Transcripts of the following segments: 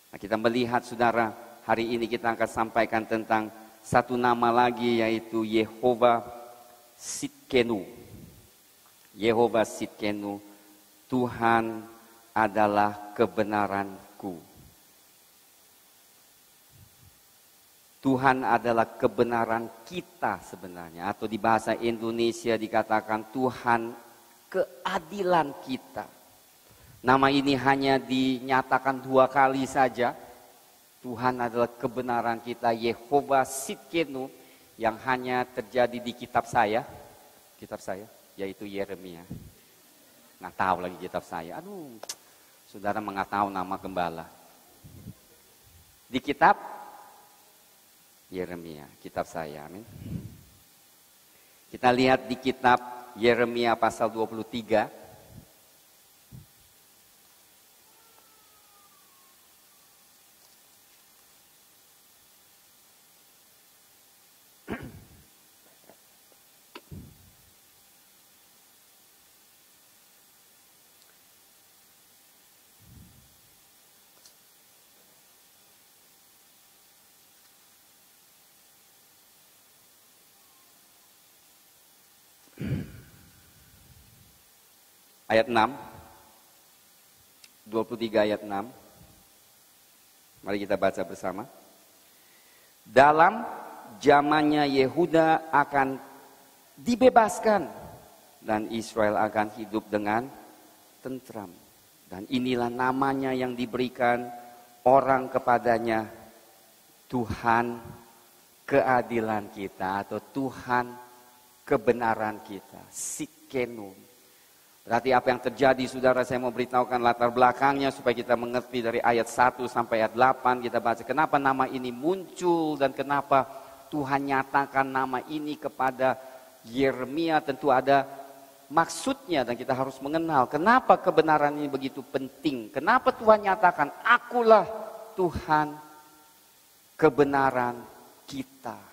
Nah, kita melihat saudara, hari ini kita akan sampaikan tentang satu nama lagi, yaitu Yehova Tsidkenu. Yehova Tsidkenu, Tuhan adalah kebenaranku. Tuhan adalah kebenaran kita sebenarnya, atau di bahasa Indonesia dikatakan Tuhan keadilan kita. Nama ini hanya dinyatakan 2 kali saja. Tuhan adalah kebenaran kita, Yehova Tsidkenu, yang hanya terjadi di kitab saya, yaitu Yeremia. Nggak tahu lagi kitab saya. Aduh, saudara nggak tahu nama gembala. Di kitab Yeremia, kitab saya, amin. Kita lihat di kitab Yeremia pasal 23. Ayat 6, 23 ayat 6. Mari kita baca bersama. Dalam zamannya Yehuda akan dibebaskan dan Israel akan hidup dengan tentram. Dan inilah namanya yang diberikan orang kepadanya, Tuhan keadilan kita, atau Tuhan kebenaran kita, Tsidkenu. Berarti apa yang terjadi, saudara, saya mau beritahukan latar belakangnya supaya kita mengerti dari ayat 1 sampai ayat 8. Kita baca kenapa nama ini muncul dan kenapa Tuhan nyatakan nama ini kepada Yeremia. Tentu ada maksudnya dan kita harus mengenal kenapa kebenaran ini begitu penting. Kenapa Tuhan nyatakan, akulah Tuhan kebenaran kita.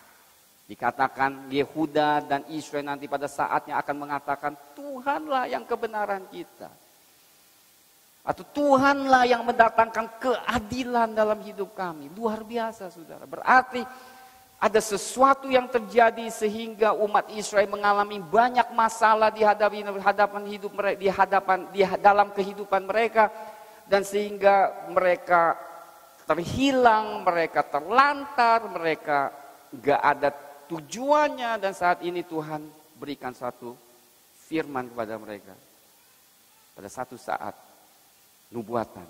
Dikatakan Yehuda dan Israel nanti pada saatnya akan mengatakan Tuhanlah yang kebenaran kita. Atau Tuhanlah yang mendatangkan keadilan dalam hidup kami. Luar biasa, saudara. Berarti ada sesuatu yang terjadi sehingga umat Israel mengalami banyak masalah di dalam kehidupan mereka. Dan sehingga mereka terhilang, mereka terlantar, mereka gak ada tujuannya, dan saat ini Tuhan berikan satu firman kepada mereka. Pada satu saat nubuatan,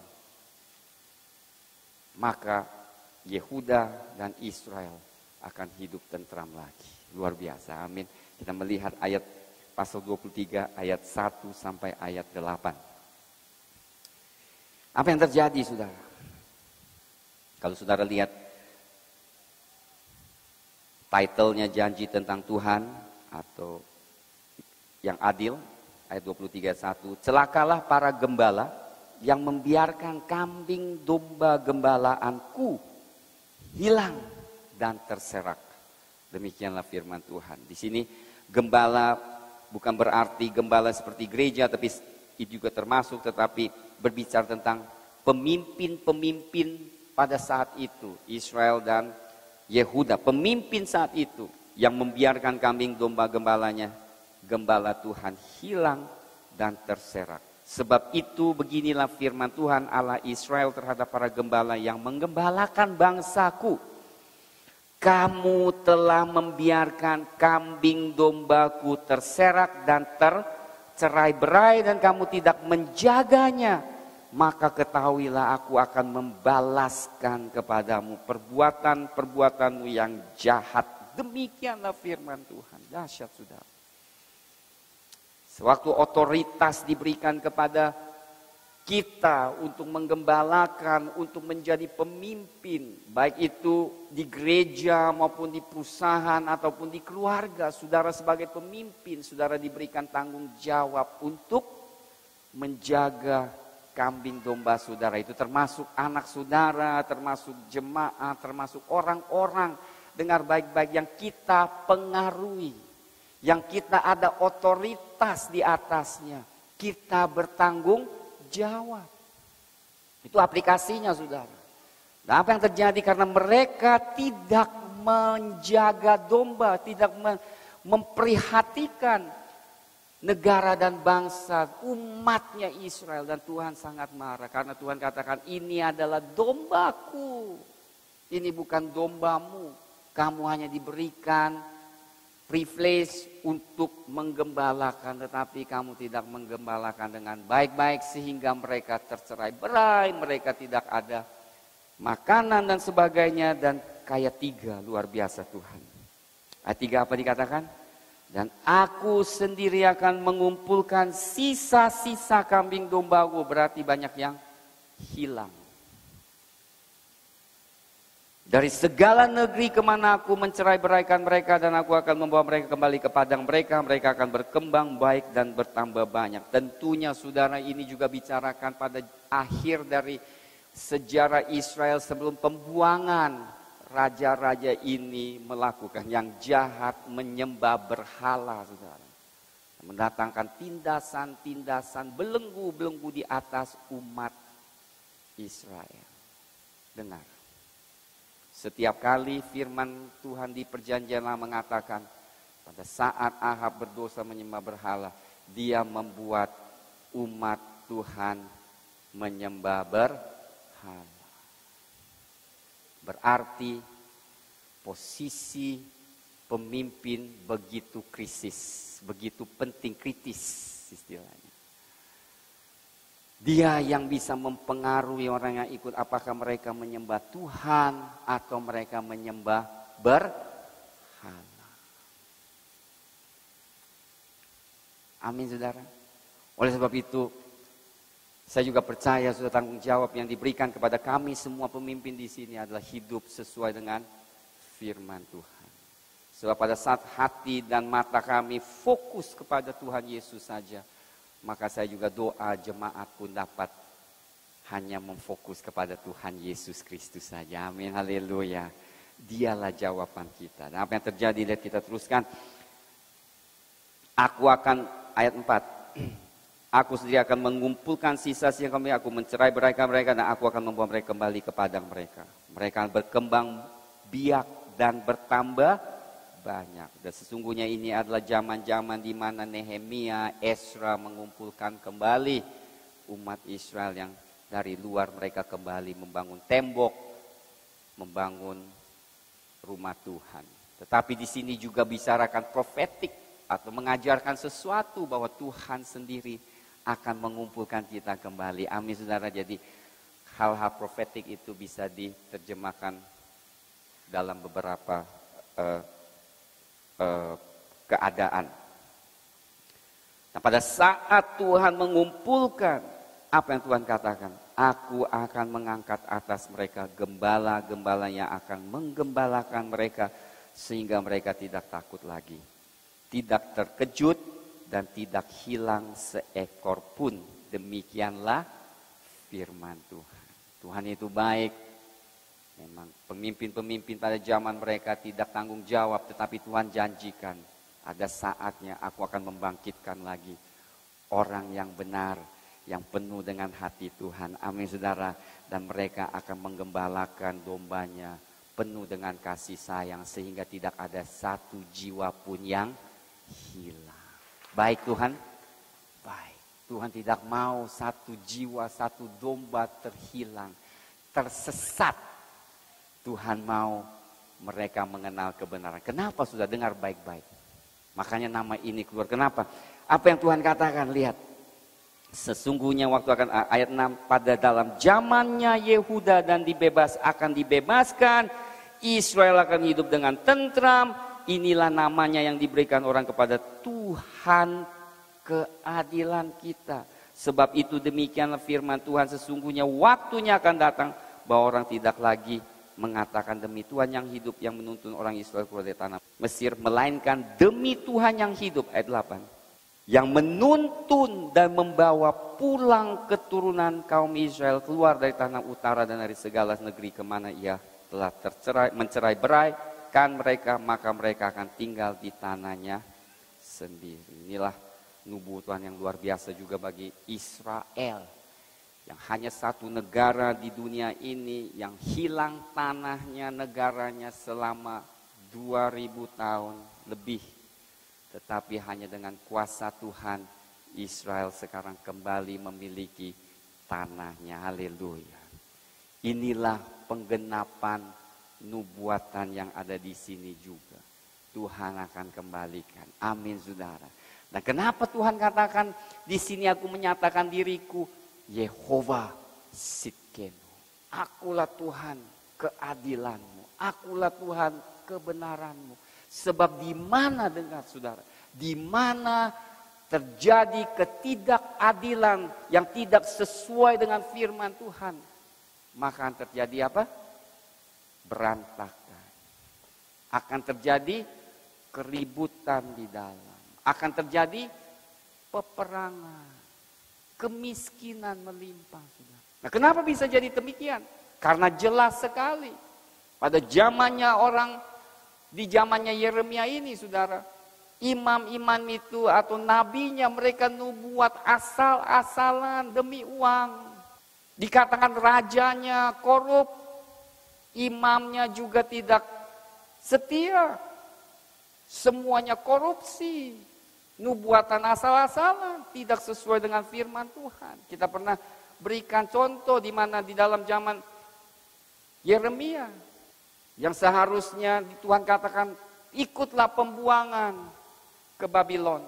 maka Yehuda dan Israel akan hidup tentram lagi. Luar biasa, amin. Kita melihat ayat pasal 23 ayat 1 sampai ayat 8. Apa yang terjadi, saudara? Kalau saudara lihat title-nya janji tentang Tuhan atau yang adil, ayat 23 ayat 1. Celakalah para gembala yang membiarkan kambing domba gembalaanku hilang dan terserak. Demikianlah firman Tuhan. Di sini gembala bukan berarti gembala seperti gereja, tapi itu juga termasuk, tetapi berbicara tentang pemimpin-pemimpin pada saat itu, Israel dan Yehuda, pemimpin saat itu yang membiarkan kambing domba gembala Tuhan hilang dan terserak. Sebab itu beginilah firman Tuhan Allah Israel terhadap para gembala yang menggembalakan bangsaku. Kamu telah membiarkan kambing dombaku terserak dan tercerai-berai dan kamu tidak menjaganya. Maka ketahuilah aku akan membalaskan kepadamu perbuatan-perbuatanmu yang jahat. Demikianlah firman Tuhan. Dahsyat, saudara. Sewaktu otoritas diberikan kepada kita untuk menggembalakan, untuk menjadi pemimpin, baik itu di gereja maupun di perusahaan ataupun di keluarga, saudara sebagai pemimpin, saudara diberikan tanggung jawab untuk menjaga kambing domba saudara. Itu termasuk anak saudara, termasuk jemaat, termasuk orang-orang, dengar baik-baik, yang kita pengaruhi, yang kita ada otoritas di atasnya. Kita bertanggung jawab. Itu aplikasinya, saudara. Dan apa yang terjadi karena mereka tidak menjaga domba, tidak memperhatikan negara dan bangsa, umatnya Israel. Dan Tuhan sangat marah karena Tuhan katakan, ini adalah dombaku, ini bukan dombamu. Kamu hanya diberikan privilege untuk menggembalakan, tetapi kamu tidak menggembalakan dengan baik-baik sehingga mereka tercerai-berai, mereka tidak ada makanan dan sebagainya. Dan ayat 3 luar biasa Tuhan. Ayat 3 apa dikatakan? Dan aku sendiri akan mengumpulkan sisa-sisa kambing dombaku, berarti banyak yang hilang. Dari segala negeri kemana aku mencerai-beraikan mereka, dan aku akan membawa mereka kembali ke padang mereka. Mereka akan berkembang baik dan bertambah banyak. Tentunya saudara, ini juga bicarakan pada akhir dari sejarah Israel sebelum pembuangan. Raja-raja ini melakukan yang jahat, menyembah berhala, saudara. Mendatangkan tindasan-tindasan belenggu-belenggu di atas umat Israel. Dengar. Setiap kali firman Tuhan di perjanjian lama mengatakan, pada saat Ahab berdosa menyembah berhala, dia membuat umat Tuhan menyembah berhala. Berarti posisi pemimpin begitu krisis, begitu penting, kritis istilahnya. Dia yang bisa mempengaruhi orang yang ikut, apakah mereka menyembah Tuhan atau mereka menyembah berhala. Amin saudara. Oleh sebab itu, saya juga percaya sudah tanggung jawab yang diberikan kepada kami semua pemimpin di sini adalah hidup sesuai dengan firman Tuhan. Sebab pada saat hati dan mata kami fokus kepada Tuhan Yesus saja, maka saya juga doa jemaat pun dapat hanya memfokus kepada Tuhan Yesus Kristus saja. Amin, haleluya. Dialah jawaban kita. Dan apa yang terjadi, lihat kita teruskan. Aku akan, ayat 4. Aku sendiri akan mengumpulkan sisa-sisa kami, aku mencerai-beraikan mereka, dan aku akan membawa mereka kembali ke padang mereka. Mereka akan berkembang biak dan bertambah banyak. Dan sesungguhnya ini adalah zaman-zaman di mana Nehemia, Ezra mengumpulkan kembali umat Israel yang dari luar, mereka kembali membangun tembok, membangun rumah Tuhan. Tetapi di sini juga bicarakan profetik atau mengajarkan sesuatu bahwa Tuhan sendiri akan mengumpulkan kita kembali. Amin saudara. Jadi hal-hal profetik itu bisa diterjemahkan dalam beberapa keadaan. Nah, pada saat Tuhan mengumpulkan, apa yang Tuhan katakan? Aku akan mengangkat atas mereka gembala-gembala yang akan menggembalakan mereka sehingga mereka tidak takut lagi, tidak terkejut, dan tidak hilang seekor pun. Demikianlah firman Tuhan. Tuhan itu baik. Memang pemimpin-pemimpin pada zaman mereka tidak tanggung jawab, tetapi Tuhan janjikan ada saatnya aku akan membangkitkan lagi orang yang benar, yang penuh dengan hati Tuhan. Amin saudara. Dan mereka akan menggembalakan dombanya penuh dengan kasih sayang sehingga tidak ada satu jiwa pun yang hilang. Baik Tuhan, baik. Tuhan tidak mau satu jiwa, satu domba terhilang, tersesat. Tuhan mau mereka mengenal kebenaran. Kenapa sudah dengar baik-baik? Makanya nama ini keluar. Kenapa? Apa yang Tuhan katakan? Lihat. Sesungguhnya waktu akan, ayat 6, pada dalam zamannya Yehuda dan akan dibebaskan, Israel akan hidup dengan tentram. Inilah namanya yang diberikan orang kepada Tuhan keadilan kita. Sebab itu demikianlah firman Tuhan, sesungguhnya waktunya akan datang bahwa orang tidak lagi mengatakan demi Tuhan yang hidup yang menuntun orang Israel keluar dari tanah Mesir, melainkan demi Tuhan yang hidup, ayat 8, yang menuntun dan membawa pulang keturunan kaum Israel keluar dari tanah utara dan dari segala negeri kemana ia telah mencerai-berai mereka, maka mereka akan tinggal di tanahnya sendiri. Inilah nubuatan yang luar biasa juga bagi Israel. Yang hanya satu negara di dunia ini yang hilang tanahnya, negaranya selama 2000 tahun lebih. Tetapi hanya dengan kuasa Tuhan, Israel sekarang kembali memiliki tanahnya. Haleluya. Inilah penggenapan nubuatan yang ada di sini juga. Tuhan akan kembalikan. Amin, saudara. Nah, kenapa Tuhan katakan di sini aku menyatakan diriku Yehova Sitkenu. Akulah Tuhan keadilanmu. Akulah Tuhan kebenaranmu. Sebab di mana, dengar saudara, di mana terjadi ketidakadilan yang tidak sesuai dengan firman Tuhan, maka akan terjadi apa? Berantakan. Akan terjadi keributan di dalam. Akan terjadi peperangan. Kemiskinan melimpah. Nah, kenapa bisa jadi demikian? Karena jelas sekali. Pada zamannya orang, di zamannya Yeremia ini, saudara, imam-imam itu atau nabinya mereka nubuat asal-asalan demi uang. Dikatakan rajanya korup, imamnya juga tidak setia. Semuanya korupsi. Nubuatan asal-asalan, tidak sesuai dengan firman Tuhan. Kita pernah berikan contoh di mana di dalam zaman Yeremia, yang seharusnya Tuhan katakan ikutlah pembuangan ke Babylon.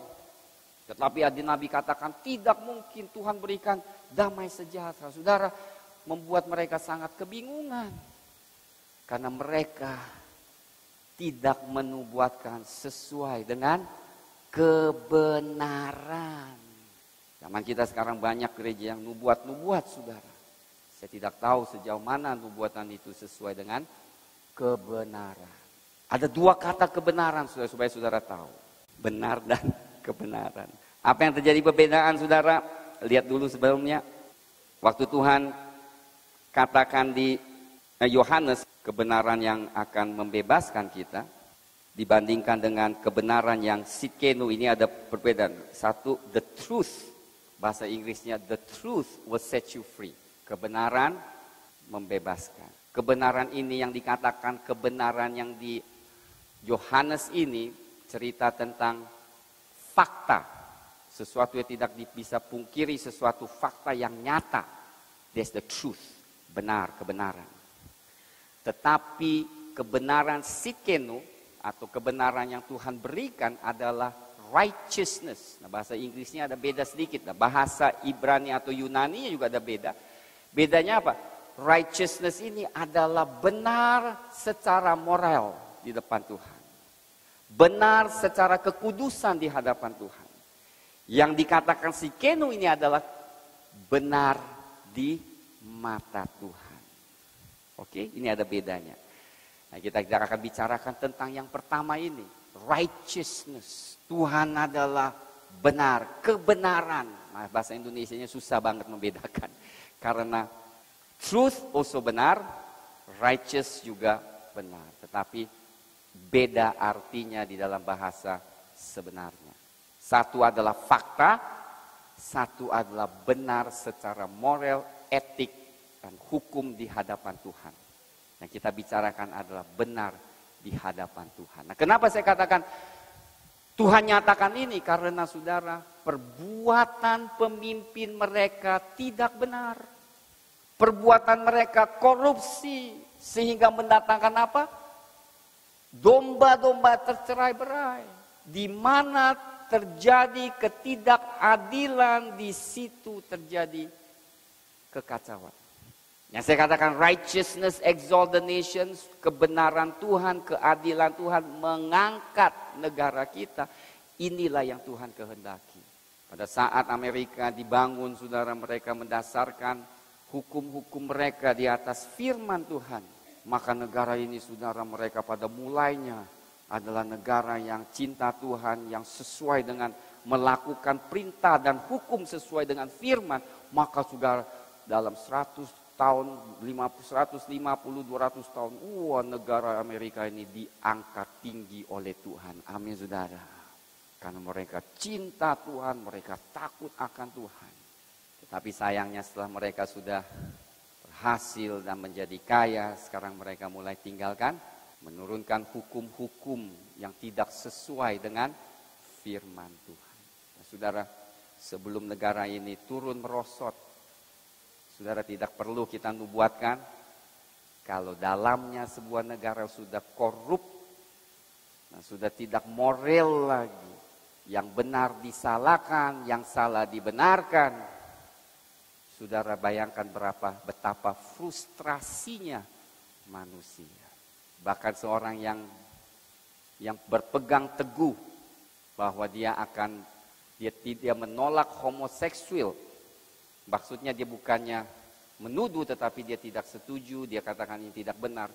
Tetapi Nabi katakan tidak mungkin Tuhan berikan damai sejahtera. Saudara, membuat mereka sangat kebingungan. Karena mereka tidak menubuatkan sesuai dengan kebenaran. Zaman kita sekarang banyak gereja yang nubuat-nubuat, saudara. Saya tidak tahu sejauh mana nubuatan itu sesuai dengan kebenaran. Ada dua kata kebenaran, saudara, supaya saudara tahu. Benar dan kebenaran. Apa yang terjadi perbedaan, saudara? Lihat dulu sebelumnya. Waktu Tuhan katakan di Yohanes, kebenaran yang akan membebaskan kita, dibandingkan dengan kebenaran yang Sitkenu, ini ada perbedaan. Satu, the truth. Bahasa Inggrisnya, the truth will set you free. Kebenaran membebaskan. Kebenaran ini yang dikatakan kebenaran yang di Yohanes ini, cerita tentang fakta. Sesuatu yang tidak bisa pungkiri, sesuatu fakta yang nyata. That's the truth. Benar, kebenaran. Tetapi kebenaran Sitkenu, atau kebenaran yang Tuhan berikan adalah righteousness. Nah, bahasa Inggrisnya ada beda sedikit. Nah, bahasa Ibrani atau Yunani juga ada beda. Bedanya apa? Righteousness ini adalah benar secara moral di depan Tuhan. Benar secara kekudusan di hadapan Tuhan. Yang dikatakan Sitkenu ini adalah benar di mata Tuhan. Oke, ini ada bedanya. Nah, kita akan bicarakan tentang yang pertama ini, righteousness. Tuhan adalah benar, kebenaran. Nah, bahasa Indonesianya susah banget membedakan. Karena truth also benar, righteous juga benar. Tetapi beda artinya di dalam bahasa sebenarnya. Satu adalah fakta, satu adalah benar secara moral, etik, dan hukum di hadapan Tuhan. Yang kita bicarakan adalah benar di hadapan Tuhan. Nah, kenapa saya katakan Tuhan nyatakan ini? Karena saudara, perbuatan pemimpin mereka tidak benar. Perbuatan mereka korupsi sehingga mendatangkan apa? Domba-domba tercerai-berai. Di mana terjadi ketidakadilan, di situ terjadi kekacauan. Yang saya katakan righteousness exalt the nations, kebenaran Tuhan, keadilan Tuhan mengangkat negara kita. Inilah yang Tuhan kehendaki. Pada saat Amerika dibangun, saudara, mereka mendasarkan hukum-hukum mereka di atas firman Tuhan. Maka negara ini, saudara, mereka pada mulainya adalah negara yang cinta Tuhan, yang sesuai dengan melakukan perintah dan hukum sesuai dengan firman. Maka saudara, dalam 100 tahun, 150, 200 tahun, negara Amerika ini diangkat tinggi oleh Tuhan. Amin, saudara. Karena mereka cinta Tuhan, mereka takut akan Tuhan. Tapi sayangnya setelah mereka sudah berhasil dan menjadi kaya, sekarang mereka mulai tinggalkan, menurunkan hukum-hukum yang tidak sesuai dengan firman Tuhan. Nah, saudara, sebelum negara ini turun merosot, saudara tidak perlu kita nubuatkan, kalau dalamnya sebuah negara sudah korup, nah, sudah tidak moral lagi, yang benar disalahkan, yang salah dibenarkan. Saudara bayangkan betapa frustrasinya manusia. Bahkan seorang yang berpegang teguh bahwa dia tidak menolak homoseksual. Maksudnya dia bukannya menuduh, tetapi dia tidak setuju, dia katakan ini tidak benar.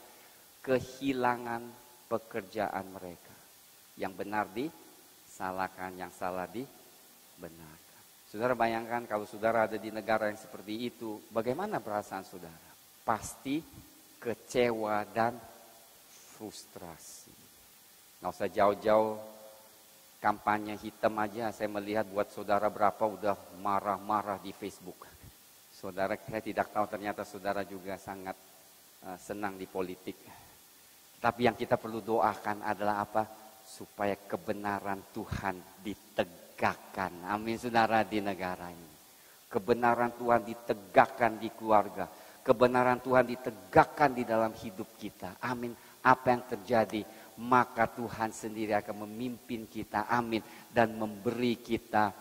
Kehilangan pekerjaan mereka. Yang benar disalahkan, yang salah dibenarkan. Saudara bayangkan kalau saudara ada di negara yang seperti itu, bagaimana perasaan saudara? Pasti kecewa dan frustrasi. Nggak usah jauh-jauh, kampanye hitam aja saya melihat buat saudara berapa udah marah-marah di Facebook. Saudara, saya tidak tahu ternyata saudara juga sangat senang di politik. Tapi yang kita perlu doakan adalah apa? Supaya kebenaran Tuhan ditegakkan. Amin saudara, di negara ini. Kebenaran Tuhan ditegakkan di keluarga. Kebenaran Tuhan ditegakkan di dalam hidup kita. Amin. Apa yang terjadi, maka Tuhan sendiri akan memimpin kita. Amin. Dan memberi kita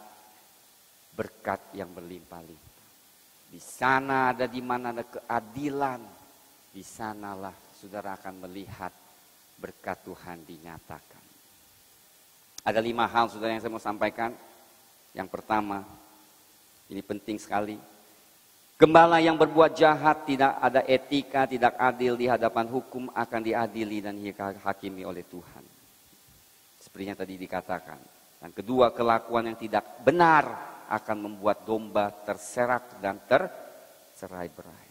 berkat yang berlimpah-limpah. Di sana ada di mana ada keadilan. Di sanalah saudara akan melihat berkat Tuhan dinyatakan. Ada 5 hal saudara yang saya mau sampaikan. Yang pertama, ini penting sekali. Gembala yang berbuat jahat, tidak ada etika, tidak adil di hadapan hukum, akan diadili dan dihakimi oleh Tuhan. Seperti yang tadi dikatakan. Dan kedua, kelakuan yang tidak benar akan membuat domba terserak dan tercerai-berai.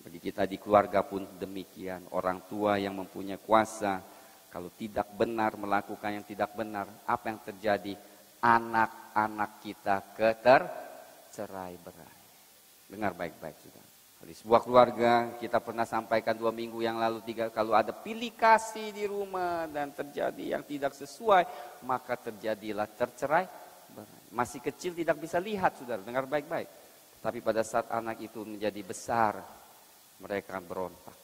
Bagi kita di keluarga pun demikian. Orang tua yang mempunyai kuasa, kalau tidak benar melakukan yang tidak benar, apa yang terjadi? Anak-anak kita tercerai-berai. Dengar baik-baik sudah. Di sebuah keluarga kita pernah sampaikan 2 minggu yang lalu, kalau ada pilih kasih di rumah dan terjadi yang tidak sesuai, maka terjadilah tercerai-berai. Masih kecil tidak bisa lihat saudara, dengar baik-baik. Tapi pada saat anak itu menjadi besar, mereka berontak.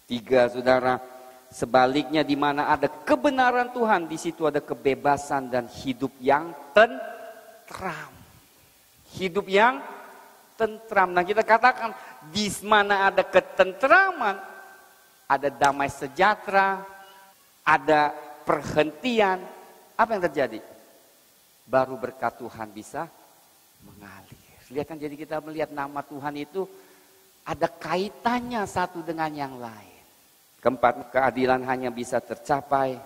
Ketiga saudara, sebaliknya di mana ada kebenaran Tuhan, di situ ada kebebasan dan hidup yang tentram. Hidup yang tentram. Nah kita katakan di mana ada ketentraman, ada damai sejahtera, ada perhentian. Apa yang terjadi? Baru berkat Tuhan bisa mengalir. Lihat kan, jadi kita melihat nama Tuhan itu ada kaitannya satu dengan yang lain. Keempat, keadilan hanya bisa tercapai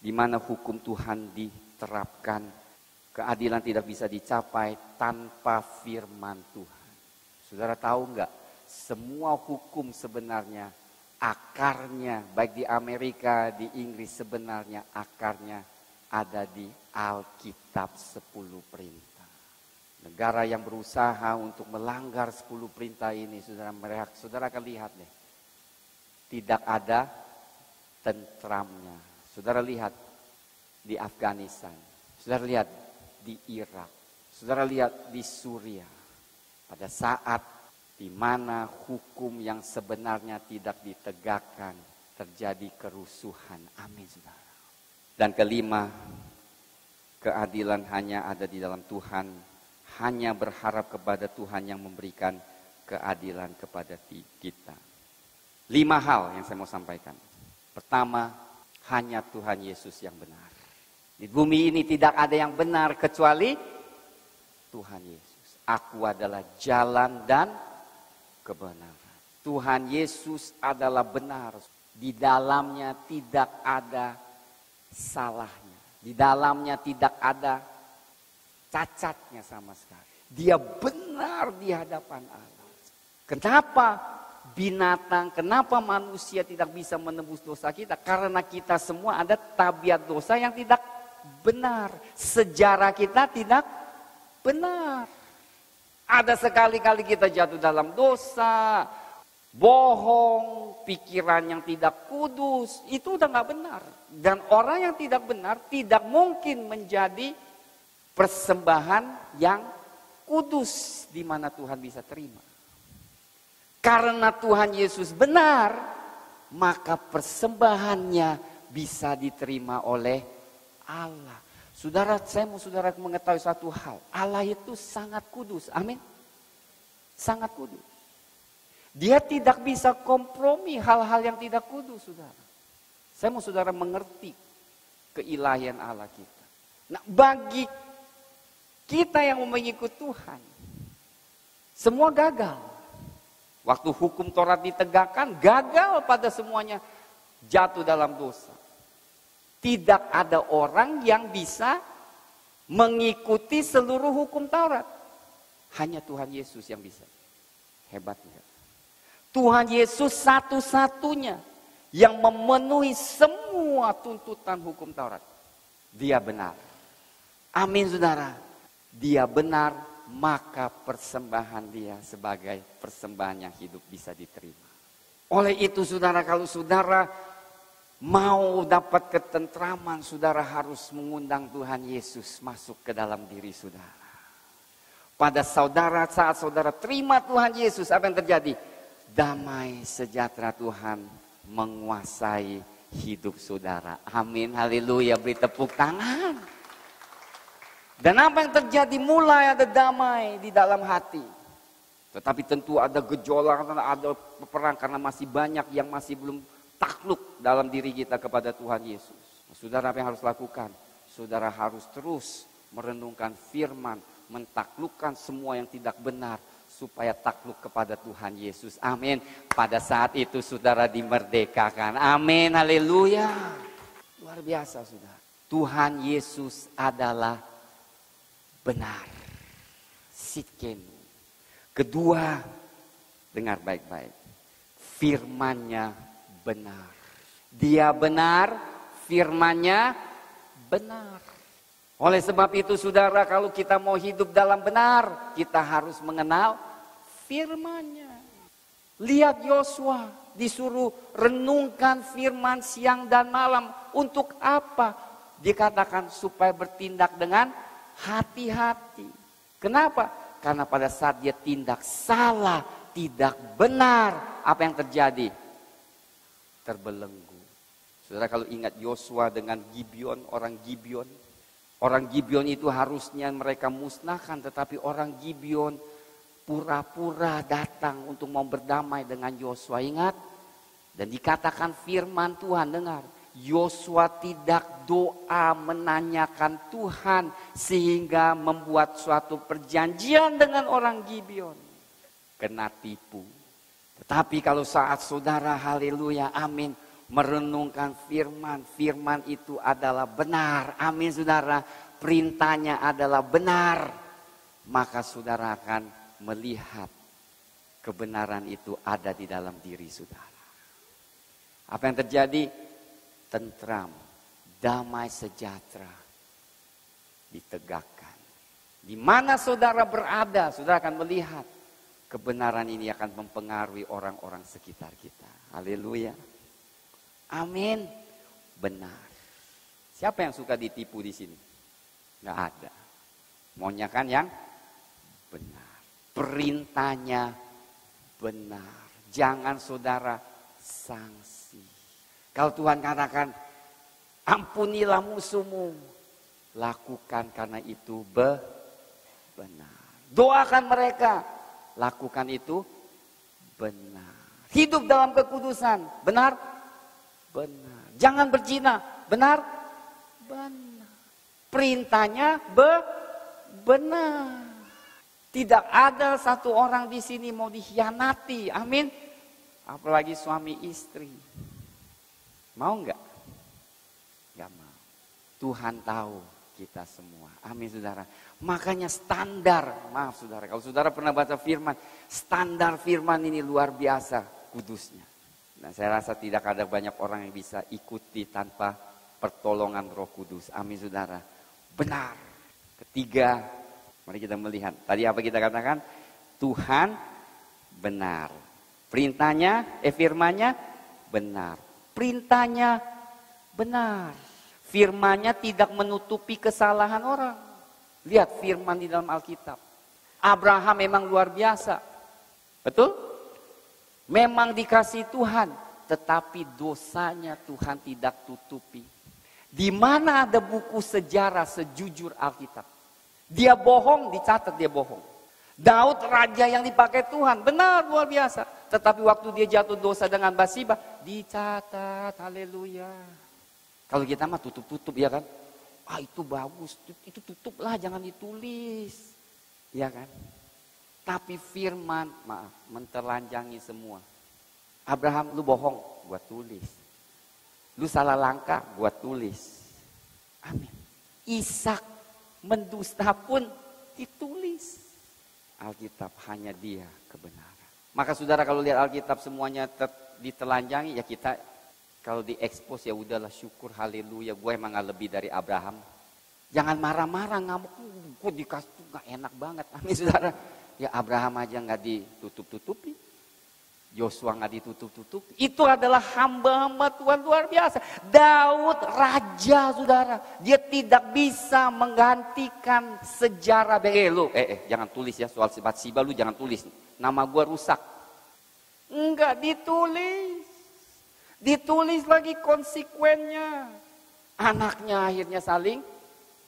di mana hukum Tuhan diterapkan. Keadilan tidak bisa dicapai tanpa firman Tuhan. Saudara tahu enggak? Semua hukum sebenarnya akarnya, baik di Amerika, di Inggris, sebenarnya akarnya ada di Alkitab 10 perintah. Negara yang berusaha untuk melanggar 10 perintah ini, saudara akan lihat nih. Tidak ada tentramnya. Saudara lihat di Afghanistan. Saudara lihat di Irak. Saudara lihat di Suriah. Pada saat di mana hukum yang sebenarnya tidak ditegakkan, terjadi kerusuhan. Amin saudara. Dan kelima, keadilan hanya ada di dalam Tuhan. Hanya berharap kepada Tuhan yang memberikan keadilan kepada kita. 5 hal yang saya mau sampaikan. Pertama, hanya Tuhan Yesus yang benar. Di bumi ini tidak ada yang benar kecuali Tuhan Yesus. Aku adalah jalan dan kebenaran. Tuhan Yesus adalah benar. Di dalamnya tidak ada salahnya. Di dalamnya tidak ada cacatnya sama sekali. Dia benar di hadapan Allah. Kenapa binatang, kenapa manusia tidak bisa menebus dosa kita? Karena kita semua ada tabiat dosa yang tidak benar. Sejarah kita tidak benar. Ada sekali-kali kita jatuh dalam dosa, bohong, pikiran yang tidak kudus, itu udah gak benar. Dan orang yang tidak benar tidak mungkin menjadi persembahan yang kudus di mana Tuhan bisa terima. Karena Tuhan Yesus benar, maka persembahannya bisa diterima oleh Allah. Saudara, saya mau saudara mengetahui satu hal. Allah itu sangat kudus. Amin. Sangat kudus. Dia tidak bisa kompromi hal-hal yang tidak kudus, saudara. Saya mau saudara mengerti keilahian Allah kita. Nah, bagi kita yang mau mengikut Tuhan, semua gagal. Waktu hukum Taurat ditegakkan, gagal pada semuanya, jatuh dalam dosa. Tidak ada orang yang bisa mengikuti seluruh hukum Taurat. Hanya Tuhan Yesus yang bisa. Hebatnya. Tuhan Yesus satu-satunya yang memenuhi semua tuntutan hukum Taurat. Dia benar. Amin, saudara. Dia benar, maka persembahan dia sebagai persembahan yang hidup bisa diterima. Oleh itu, saudara, kalau saudara mau dapat ketentraman, saudara harus mengundang Tuhan Yesus masuk ke dalam diri saudara. Pada saudara, saat saudara terima Tuhan Yesus, apa yang terjadi? Damai sejahtera Tuhan menguasai hidup saudara. Amin, haleluya, beri tepuk tangan. Dan apa yang terjadi? Mulai ada damai di dalam hati. Tetapi tentu ada gejolak, ada perang karena masih banyak yang masih belum takluk dalam diri kita kepada Tuhan Yesus. Saudara, apa yang harus lakukan? Saudara harus terus merenungkan firman, mentaklukkan semua yang tidak benar supaya takluk kepada Tuhan Yesus. Amin. Pada saat itu saudara dimerdekakan. Amin. Haleluya. Luar biasa, saudara. Tuhan Yesus adalah benar. Sitkenu. Kedua, dengar baik-baik. Firman-Nya benar. Dia benar, firman-Nya benar. Oleh sebab itu, saudara, kalau kita mau hidup dalam benar, kita harus mengenal firman-Nya. Lihat Yosua, disuruh renungkan firman siang dan malam. Untuk apa? Dikatakan supaya bertindak dengan hati-hati. Kenapa? Karena pada saat dia tindak salah, tidak benar, apa yang terjadi? Terbelenggu. Saudara, kalau ingat Yosua dengan Gibeon, orang Gibeon itu harusnya mereka musnahkan, tetapi orang Gibeon pura-pura datang untuk mau berdamai dengan Yosua. Ingat? Dan dikatakan firman Tuhan, dengar, Yosua tidak doa menanyakan Tuhan sehingga membuat suatu perjanjian dengan orang Gibeon. Kena tipu. Tetapi kalau saat saudara, haleluya, amin, merenungkan firman, firman itu adalah benar, amin saudara, perintahnya adalah benar, maka saudara akan melihat kebenaran itu ada di dalam diri saudara. Apa yang terjadi? Tentram, damai sejahtera ditegakkan. Di mana saudara berada, saudara akan melihat kebenaran ini akan mempengaruhi orang-orang sekitar kita. Haleluya. Amin. Benar. Siapa yang suka ditipu di sini? Nggak ada. Maunya kan yang benar. Perintahnya benar. Jangan saudara sanksi. Kalau Tuhan katakan, ampunilah musuhmu, lakukan karena itu benar. Doakan mereka, lakukan itu benar. Hidup dalam kekudusan, benar? Benar. Jangan berzina, benar? Benar. Perintahnya benar. Tidak ada satu orang di sini mau dikhianati, amin. Apalagi suami istri. Mau nggak? Nggak mau. Tuhan tahu kita semua. Amin saudara. Makanya standar, maaf saudara, kalau saudara pernah baca firman, standar firman ini luar biasa kudusnya. Nah, saya rasa tidak ada banyak orang yang bisa ikuti tanpa pertolongan Roh Kudus. Amin saudara. Benar. Ketiga, mari kita melihat. Tadi apa kita katakan? Tuhan benar. Perintahnya, firman-Nya benar. Perintahnya benar. Firman-Nya tidak menutupi kesalahan orang. Lihat firman di dalam Alkitab. Abraham memang luar biasa. Betul? Memang dikasih Tuhan, tetapi dosanya Tuhan tidak tutupi. Di mana ada buku sejarah sejujur Alkitab? Dia bohong, dicatat dia bohong. Daud raja yang dipakai Tuhan, benar luar biasa. Tetapi waktu dia jatuh dosa dengan Bathsheba, dicatat, haleluya. Kalau kita mah tutup-tutup ya kan. Ah itu bagus, itu tutuplah jangan ditulis. Ya kan. Tapi firman, maaf, menterlanjangi semua. Abraham lu bohong, gua tulis. Lu salah langkah, gua tulis. Amin. Ishak mendusta pun ditulis. Alkitab hanya dia kebenaran. Maka saudara kalau lihat Alkitab semuanya ditelanjangi, ya kita kalau diekspos ya udahlah syukur haleluya. Gue emang gak lebih dari Abraham. Jangan marah-marah ngamuk. Gue dikasih tuh gak enak banget. Amin saudara. Ya Abraham aja gak ditutup-tutupi. Yosua gak ditutup-tutupi. Itu adalah hamba-hamba Tuhan luar biasa. Daud raja saudara. Dia tidak bisa menggantikan sejarah. Jangan tulis ya soal Bathsheba, lu jangan tulis. Nama gue rusak. Enggak ditulis. Ditulis lagi konsekuennya. Anaknya akhirnya saling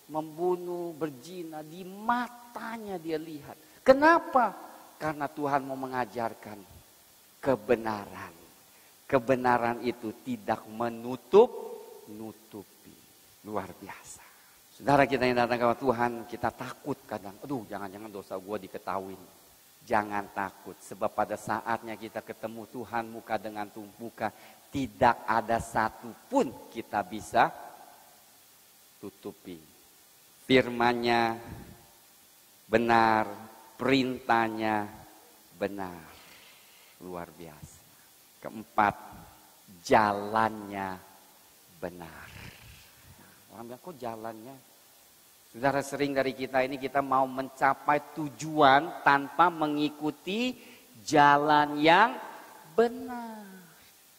membunuh, berzina. Di matanya dia lihat. Kenapa? Karena Tuhan mau mengajarkan kebenaran. Kebenaran itu tidak menutupi. Luar biasa. Saudara kita yang datang ke Tuhan, kita takut kadang. Aduh, jangan-jangan dosa gue diketahui. Jangan takut, sebab pada saatnya kita ketemu Tuhan muka dengan muka, tidak ada satupun kita bisa tutupi. Firman-Nya benar, perintahnya benar. Luar biasa. Keempat, jalannya benar. Orang bilang kok jalannya? Saudara, sering dari kita ini kita mau mencapai tujuan tanpa mengikuti jalan yang benar.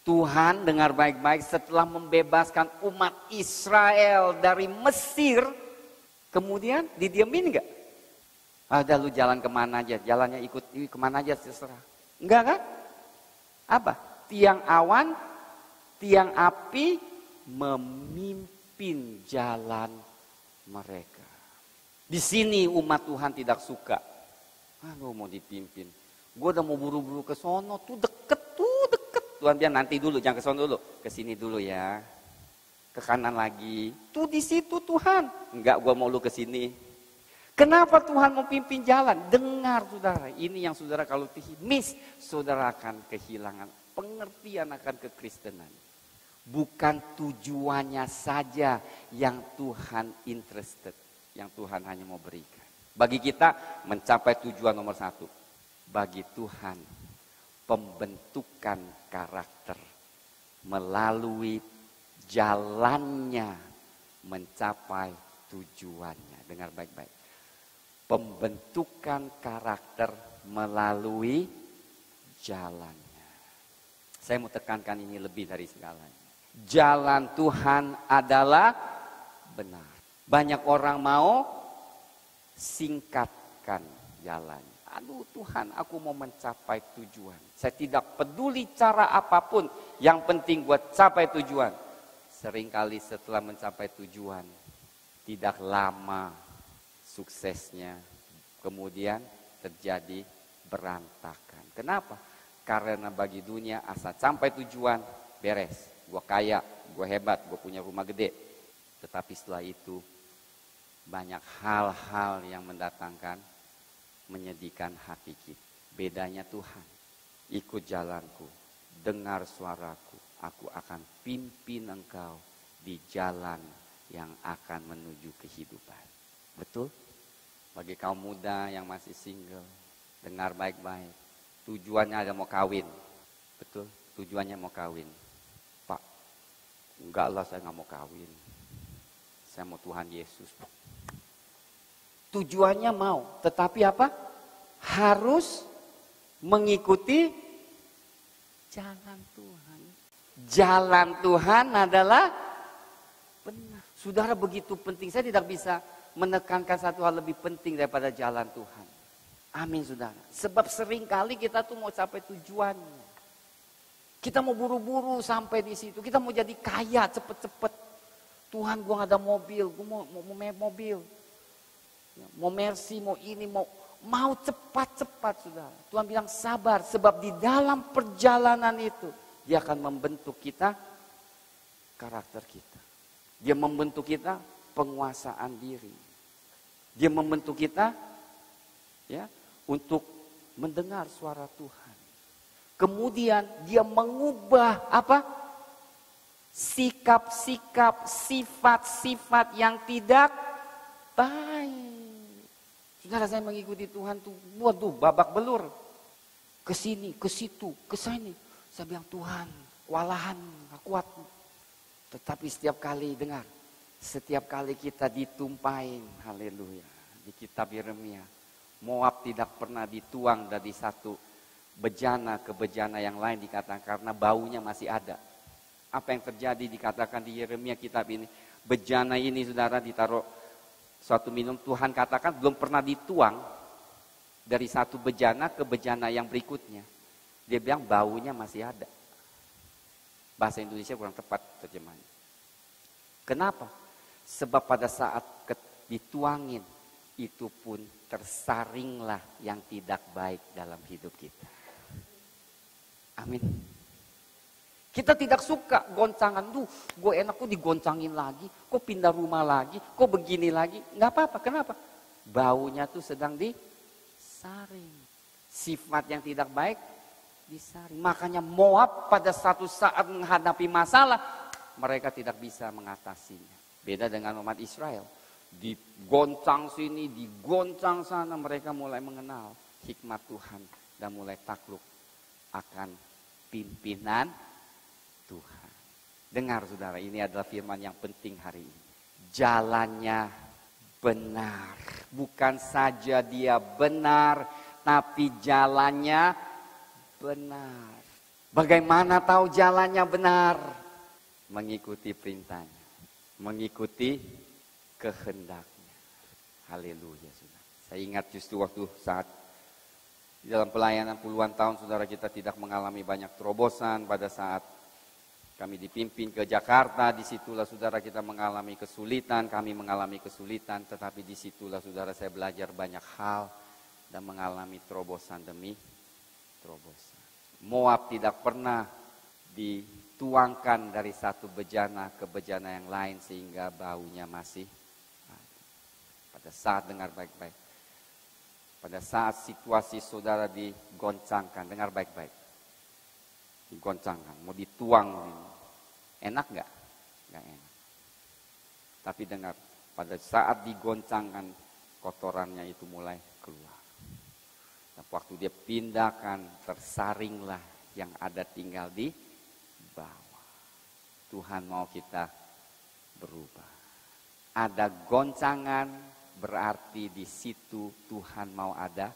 Tuhan dengar baik-baik, setelah membebaskan umat Israel dari Mesir, kemudian didiemin enggak? Ada lu jalan kemana aja, jalannya ikut kemana aja terserah. Enggak kan? Apa? Tiang awan, tiang api memimpin jalan mereka. Di sini umat Tuhan tidak suka. Lu mau dipimpin. Gue udah mau buru-buru ke sono, tuh deket. Tuhan bilang nanti dulu, jangan ke sono dulu. Ke sini dulu ya. Ke kanan lagi. Tuh di situ Tuhan. Enggak, gue mau lu ke sini. Kenapa Tuhan mau pimpin jalan? Dengar saudara, ini yang saudara kalau miss, saudara akan kehilangan pengertian akan kekristenan. Bukan tujuannya saja yang Tuhan interested, yang Tuhan hanya mau berikan. Bagi kita mencapai tujuan nomor 1. Bagi Tuhan pembentukan karakter melalui jalannya mencapai tujuannya. Dengar baik-baik. Pembentukan karakter melalui jalannya. Saya mau tekankan ini lebih dari segalanya. Jalan Tuhan adalah benar. Banyak orang mau singkatkan jalannya. Aduh Tuhan, aku mau mencapai tujuan. Saya tidak peduli cara apapun, yang penting buat capai tujuan. Seringkali setelah mencapai tujuan, tidak lama suksesnya kemudian terjadi berantakan. Kenapa? Karena bagi dunia asal sampai tujuan beres. Gue kaya, gue hebat, gue punya rumah gede. Tetapi setelah itu banyak hal-hal yang mendatangkan menyedihkan hati kita. Bedanya Tuhan, ikut jalanku, dengar suaraku, aku akan pimpin engkau di jalan yang akan menuju kehidupan. Betul? Bagi kaum muda yang masih single, dengar baik-baik. Tujuannya ada mau kawin. Betul? Tujuannya mau kawin. Pak, enggak lah saya nggak mau kawin. Saya mau Tuhan Yesus. Tujuannya mau, tetapi apa? harus mengikuti jalan Tuhan. Jalan Tuhan adalah benar. Saudara, begitu penting. Saya tidak bisa menekankan satu hal lebih penting daripada jalan Tuhan. Amin, saudara. Sebab seringkali kita tuh mau capai tujuannya. Kita mau buru-buru sampai di situ. Kita mau jadi kaya cepet-cepet. Tuhan, gue gak ada mobil. Gue mau mobil. Mau Mercy, mau ini, mau cepat-cepat, saudara. Tuhan bilang sabar. Sebab di dalam perjalanan itu, Dia akan membentuk kita, karakter kita. Dia membentuk kita penguasaan diri. Dia membentuk kita ya untuk mendengar suara Tuhan. Kemudian dia mengubah apa? Sikap-sikap, sifat-sifat yang tidak baik. Saudara, saya mengikuti Tuhan tuh, waduh, babak belur. Ke sini, ke situ, ke sini. Saya bilang, Tuhan, kewalahan, gak kuat. Tetapi setiap kali dengar, setiap kali kita ditumpahin, haleluya, di kitab Yeremia, Moab tidak pernah dituang dari satu bejana ke bejana yang lain dikatakan karena baunya masih ada. Apa yang terjadi dikatakan di Yeremia kitab ini, bejana ini saudara ditaruh suatu minum, Tuhan katakan belum pernah dituang dari satu bejana ke bejana yang berikutnya. Dia bilang baunya masih ada. Bahasa Indonesia kurang tepat terjemahannya. Kenapa? Sebab pada saat dituangin, itu pun tersaringlah yang tidak baik dalam hidup kita. Amin. Kita tidak suka goncangan. Gue enak kok digoncangin lagi. Kok pindah rumah lagi. Kok begini lagi. Gak apa-apa. Kenapa? Baunya tuh sedang disaring. Sifat yang tidak baik disaring. Makanya Moab pada satu saat menghadapi masalah, mereka tidak bisa mengatasinya. Beda dengan umat Israel. Digoncang sini, digoncang sana, mereka mulai mengenal hikmat Tuhan dan mulai takluk akan pimpinan Tuhan. Dengar saudara, ini adalah firman yang penting hari ini. Jalannya benar. Bukan saja dia benar, tapi jalannya benar. Bagaimana tahu jalannya benar? Mengikuti perintahnya. Mengikuti kehendaknya. Haleluya, saudara. Saya ingat justru waktu saat di dalam pelayanan puluhan tahun saudara kita tidak mengalami banyak terobosan. Pada saat kami dipimpin ke Jakarta, disitulah saudara kita mengalami kesulitan, kami mengalami kesulitan. Tetapi disitulah saudara saya belajar banyak hal dan mengalami terobosan demi terobosan. Moab tidak pernah dituangkan dari satu bejana ke bejana yang lain sehingga baunya masih ada. Pada saat dengar baik-baik. Pada saat situasi saudara digoncangkan, dengar baik-baik. Digoncangkan, mau dituang. Enak gak? Gak enak. Tapi dengar, pada saat digoncangkan, kotorannya itu mulai keluar. Dan waktu dia pindahkan, tersaringlah yang ada tinggal di bawah. Tuhan mau kita berubah. Ada goncangan, berarti di situ Tuhan mau ada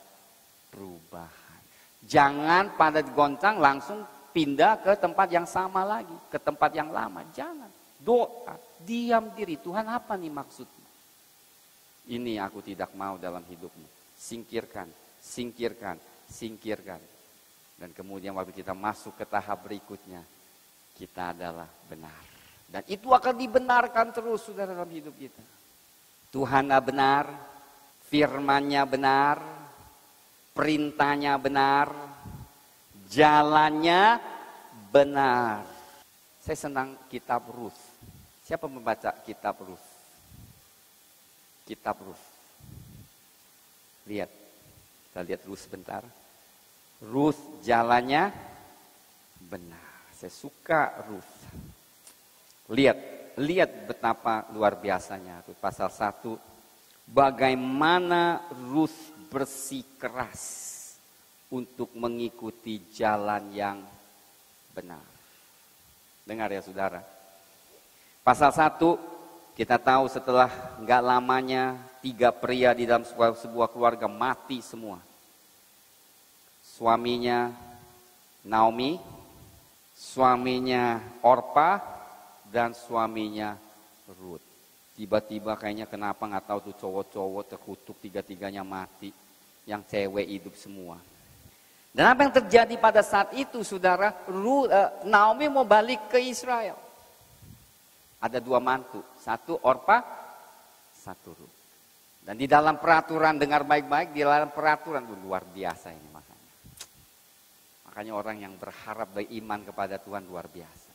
perubahan. Jangan pada goncang langsung pindah ke tempat yang sama lagi, ke tempat yang lama. Jangan. Doa, diam diri. Tuhan, apa nih maksudmu? Ini aku tidak mau dalam hidupmu. Singkirkan, singkirkan, singkirkan. Dan kemudian waktu kita masuk ke tahap berikutnya, kita adalah benar. Dan itu akan dibenarkan terus saudara dalam hidup kita. Tuhan benar, firman-Nya benar, perintahnya benar, jalannya benar. Saya senang kitab Ruth. Siapa membaca kitab Ruth? Kitab Ruth. Lihat, kita lihat Ruth sebentar. Ruth jalannya benar. Saya suka Ruth. Lihat betapa luar biasanya. Pasal 1. Bagaimana Ruth bersikeras untuk mengikuti jalan yang benar. Dengar ya saudara. Pasal 1 kita tahu setelah gak lamanya 3 pria di dalam sebuah keluarga mati semua. suaminya Naomi, suaminya Orpa, dan suaminya Ruth. Tiba-tiba kayaknya kenapa nggak tahu tuh cowok-cowok terkutuk, tiga-tiganya mati, yang cewek hidup semua. Dan apa yang terjadi pada saat itu, saudara? Naomi mau balik ke Israel. Ada 2 mantu, satu Orpa, satu Ruth. Dan di dalam peraturan, dengar baik-baik, di dalam peraturan luar biasa ini makanya. Makanya orang yang berharap beriman kepada Tuhan luar biasa.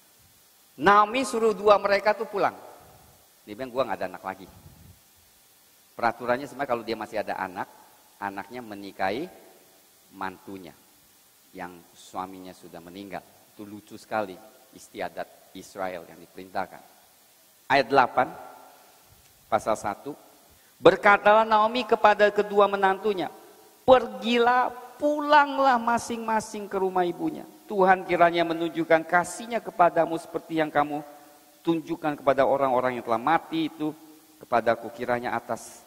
Naomi suruh 2 mereka tuh pulang. Dia bilang, gue gak ada anak lagi. Peraturannya sebenarnya kalau dia masih ada anak, anaknya menikahi mantunya yang suaminya sudah meninggal. Itu lucu sekali istiadat Israel yang diperintahkan. Ayat 8, pasal 1. Berkatalah Naomi kepada kedua menantunya, pergilah, pulanglah masing-masing ke rumah ibunya. Tuhan kiranya menunjukkan kasih-Nya kepadamu seperti yang kamu tunjukkan kepada orang-orang yang telah mati itu kepadaku. Kiranya atas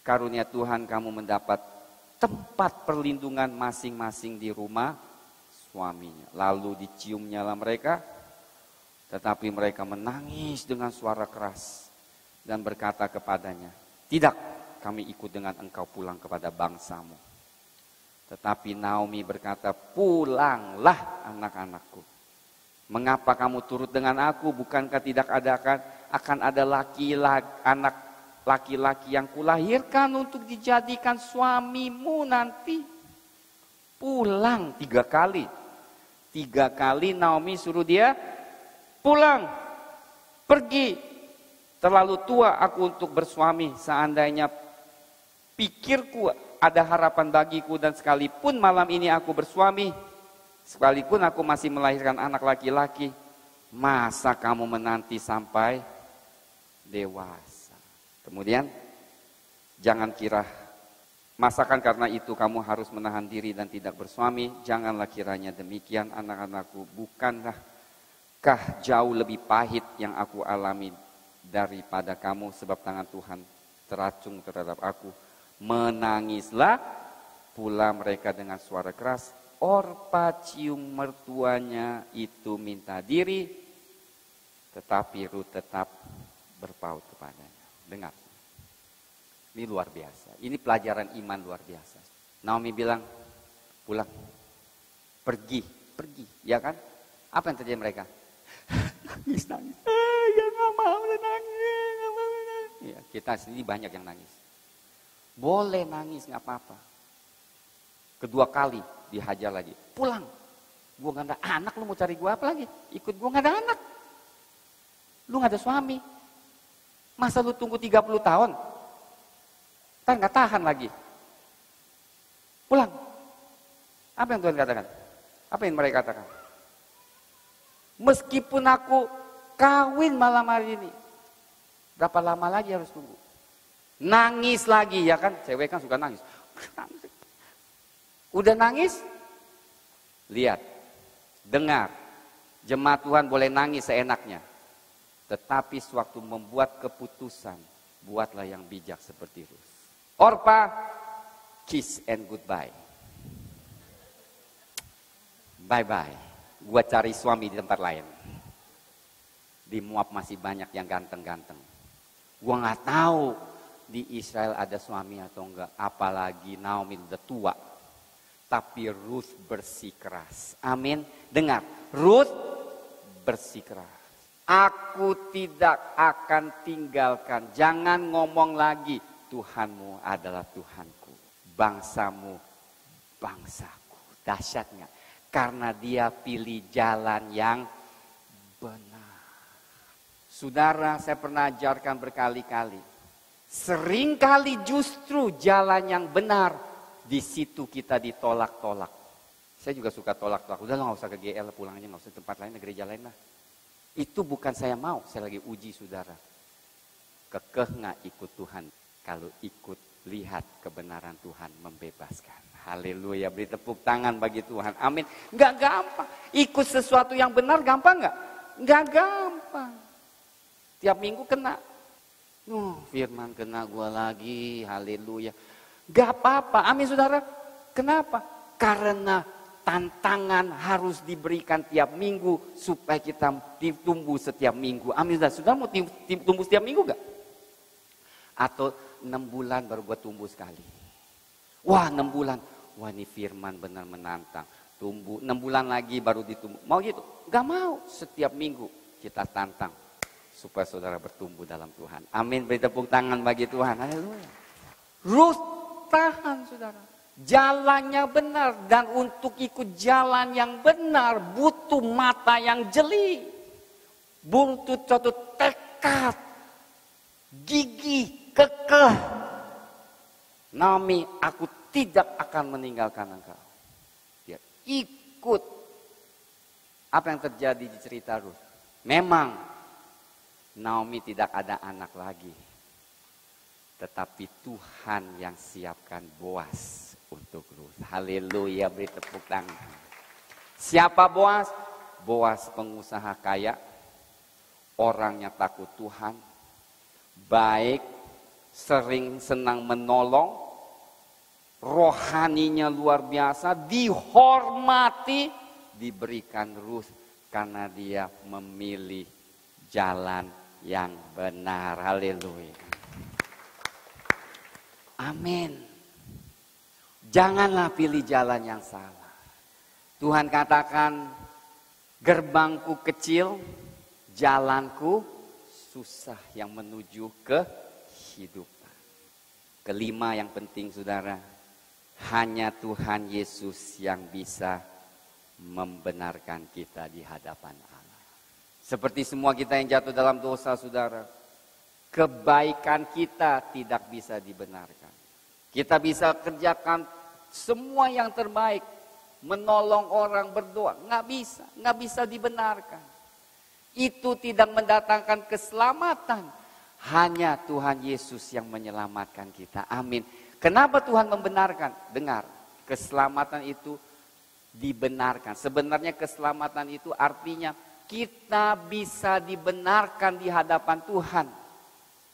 karunia Tuhan kamu mendapat tempat perlindungan masing-masing di rumah suaminya. Lalu diciumnyalah mereka, tetapi mereka menangis dengan suara keras dan berkata kepadanya, tidak, kami ikut dengan engkau pulang kepada bangsamu. Tetapi Naomi berkata, pulanglah anak-anakku. Mengapa kamu turut dengan aku? Bukankah tidak akan ada anak laki-laki yang kulahirkan untuk dijadikan suamimu nanti? Pulang 3 kali. 3 kali Naomi suruh dia pulang, pergi. Terlalu tua aku untuk bersuami. Seandainya pikirku ada harapan bagiku, dan sekalipun malam ini aku bersuami, sekalipun aku masih melahirkan anak laki-laki, masa kamu menanti sampai dewasa? Kemudian, jangan kira, masakan karena itu kamu harus menahan diri dan tidak bersuami. Janganlah kiranya demikian, anak-anakku. Bukankah jauh lebih pahit yang aku alami daripada kamu, sebab tangan Tuhan teracung terhadap aku. Menangislah pula mereka dengan suara keras. Orpa cium mertuanya itu minta diri, tetapi Ruth tetap berpaut kepadanya. Dengar, ini luar biasa. Ini pelajaran iman luar biasa. Naomi bilang, pulang, pergi, ya kan? Apa yang terjadi mereka? Nangis. Ya nggak mau nangis. Ya, kita sendiri banyak yang nangis. Boleh nangis, nggak apa-apa. Kedua kali dihajar lagi. Pulang. Gue gak ada anak, lu mau cari gue apa lagi? Ikut gue, gak ada anak. Lu gak ada suami. Masa lu tunggu 30 tahun? Ntar gak tahan lagi. Pulang. Apa yang Tuhan katakan? Apa yang mereka katakan? Meskipun aku kawin malam hari ini, berapa lama lagi harus tunggu? Nangis lagi, ya kan? Cewek kan suka nangis. Udah nangis? Lihat, dengar. Jemaat Tuhan boleh nangis seenaknya. Tetapi sewaktu membuat keputusan, buatlah yang bijak seperti Ruth. Orpa, kiss and goodbye. Bye-bye. Gua cari suami di tempat lain. Di Moab masih banyak yang ganteng-ganteng. Gua gak tahu di Israel ada suami atau enggak. Apalagi Naomi udah tua. Tapi Ruth bersikeras. Amin. Dengar, Ruth bersikeras. Aku tidak akan tinggalkan. Jangan ngomong lagi, Tuhanmu adalah Tuhanku, bangsamu bangsaku. Dahsyat nggak? Karena dia pilih jalan yang benar. Saudara, saya pernah ajarkan berkali-kali. Seringkali justru jalan yang benar, di situ kita ditolak-tolak. Saya juga suka tolak-tolak. Udah lo gak usah ke GL, pulang aja, gak usah tempat lain, gereja lain lah. Itu bukan saya mau, saya lagi uji saudara. Kekeh gak ikut Tuhan? Kalau ikut, lihat kebenaran Tuhan membebaskan. Haleluya, beri tepuk tangan bagi Tuhan. Amin. Gak gampang. Ikut sesuatu yang benar gampang gak? Gak gampang. Tiap minggu kena. Firman kena gua lagi, haleluya. Gak apa-apa, amin saudara. Kenapa? Karena tantangan harus diberikan tiap minggu supaya kita tumbuh setiap minggu. Amin. Sudah mau tumbuh setiap minggu gak? Atau 6 bulan baru buat tumbuh sekali. Wah 6 bulan. Wah ini firman benar menantang. Tumbuh 6 bulan lagi baru ditumbuh. Mau gitu? Gak mau. Setiap minggu kita tantang. Supaya saudara bertumbuh dalam Tuhan. Amin. Beri tepuk tangan bagi Tuhan. Haleluya. Ruth tahan saudara. Jalannya benar. Dan untuk ikut jalan yang benar butuh mata yang jeli. Butuh suatu tekad. Gigih, kekeh. Naomi, aku tidak akan meninggalkan engkau. Dia ikut. Apa yang terjadi di cerita Ruth? Memang Naomi tidak ada anak lagi. Tetapi Tuhan yang siapkan Boas untuk Ruth. Haleluya, beri tepuk tangan. Siapa Boas? Boas pengusaha kaya. Orangnya takut Tuhan. Baik, sering senang menolong. Rohaninya luar biasa. Dihormati. Diberikan Ruth karena dia memilih jalan yang benar. Haleluya. Amin. Janganlah pilih jalan yang salah. Tuhan katakan, gerbangku kecil, jalanku susah yang menuju kehidupan. Kelima yang penting saudara, hanya Tuhan Yesus yang bisa membenarkan kita di hadapan Allah. Seperti semua kita yang jatuh dalam dosa saudara, kebaikan kita tidak bisa dibenarkan. Kita bisa kerjakan semua yang terbaik, menolong orang, berdoa, nggak bisa dibenarkan. Itu tidak mendatangkan keselamatan. Hanya Tuhan Yesus yang menyelamatkan kita. Amin. Kenapa Tuhan membenarkan? Dengar, keselamatan itu dibenarkan. Sebenarnya keselamatan itu artinya kita bisa dibenarkan di hadapan Tuhan.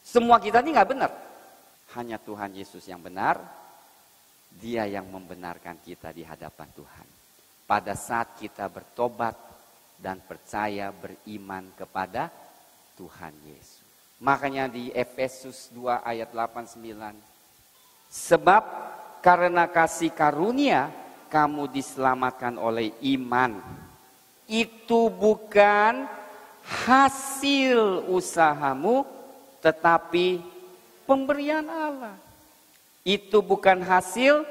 Semua kita ini nggak benar. Hanya Tuhan Yesus yang benar. Dia yang membenarkan kita di hadapan Tuhan. Pada saat kita bertobat dan percaya beriman kepada Tuhan Yesus. Makanya di Efesus 2 ayat 8-9. Sebab karena kasih karunia kamu diselamatkan oleh iman. Itu bukan hasil usahamu tetapi pemberian Allah. Itu bukan hasil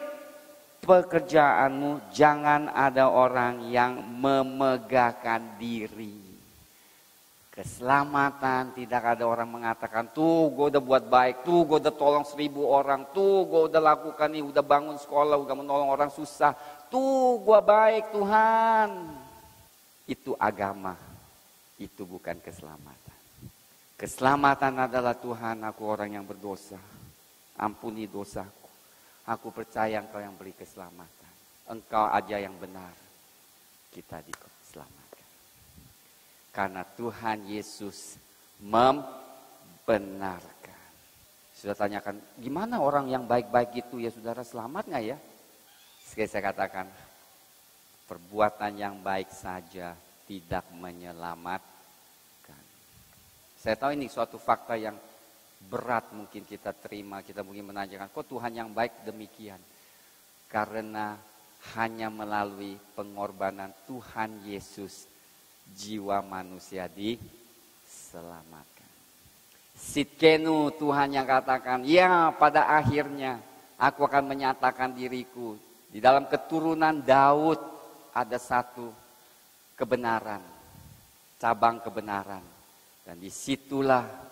pekerjaanmu. Jangan ada orang yang memegahkan diri. Keselamatan tidak ada orang mengatakan, tuh gue udah buat baik, tuh gue udah tolong 1000 orang, tuh gue udah lakukan nih, udah bangun sekolah, udah menolong orang susah, tuh gue baik Tuhan. Itu agama, itu bukan keselamatan. Keselamatan adalah Tuhan, aku orang yang berdosa. Ampuni dosaku. Aku percaya Engkau yang beri keselamatan. Engkau aja yang benar. Kita diselamatkan. Karena Tuhan Yesus membenarkan. Sudah tanyakan, gimana orang yang baik-baik itu ya saudara, selamat gak ya? Sekali saya katakan, perbuatan yang baik saja tidak menyelamatkan. Saya tahu ini suatu fakta yang berat mungkin kita terima, kita mungkin menanyakan, kok Tuhan yang baik demikian? Karena hanya melalui pengorbanan Tuhan Yesus, jiwa manusia diselamatkan. Sitkenu, Tuhan yang katakan, ya pada akhirnya aku akan menyatakan diriku. Di dalam keturunan Daud ada satu kebenaran, cabang kebenaran. Dan disitulah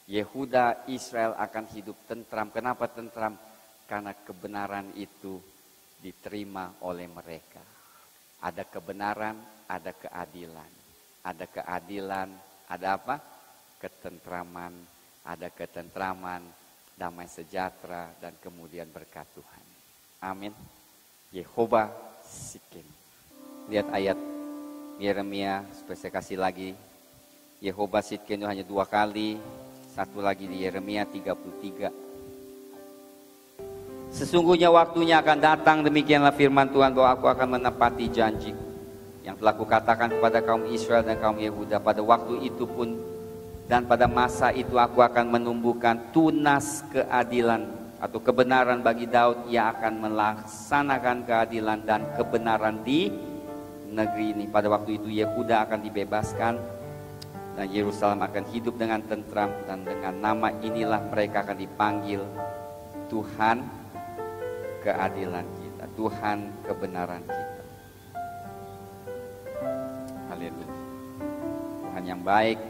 Yehuda, Israel akan hidup tentram. Kenapa tentram? Karena kebenaran itu diterima oleh mereka. Ada kebenaran, ada keadilan. Ada keadilan, ada apa? Ketentraman. Ada ketentraman, damai sejahtera, dan kemudian berkat Tuhan. Amin. Yehova Sikim. Lihat ayat Yeremia, supaya saya kasih lagi. Yehova Sikim itu hanya 2 kali. Satu lagi di Yeremia 33. Sesungguhnya waktunya akan datang, demikianlah firman Tuhan, bahwa aku akan menepati janji yang telah kukatakan kepada kaum Israel dan kaum Yehuda. Pada waktu itu pun dan pada masa itu aku akan menumbuhkan tunas keadilan atau kebenaran bagi Daud. Ia akan melaksanakan keadilan dan kebenaran di negeri ini. Pada waktu itu Yehuda akan dibebaskan dan Yerusalem akan hidup dengan tentram, dan dengan nama inilah mereka akan dipanggil Tuhan keadilan kita, Tuhan kebenaran kita. Haleluya. Tuhan yang baik,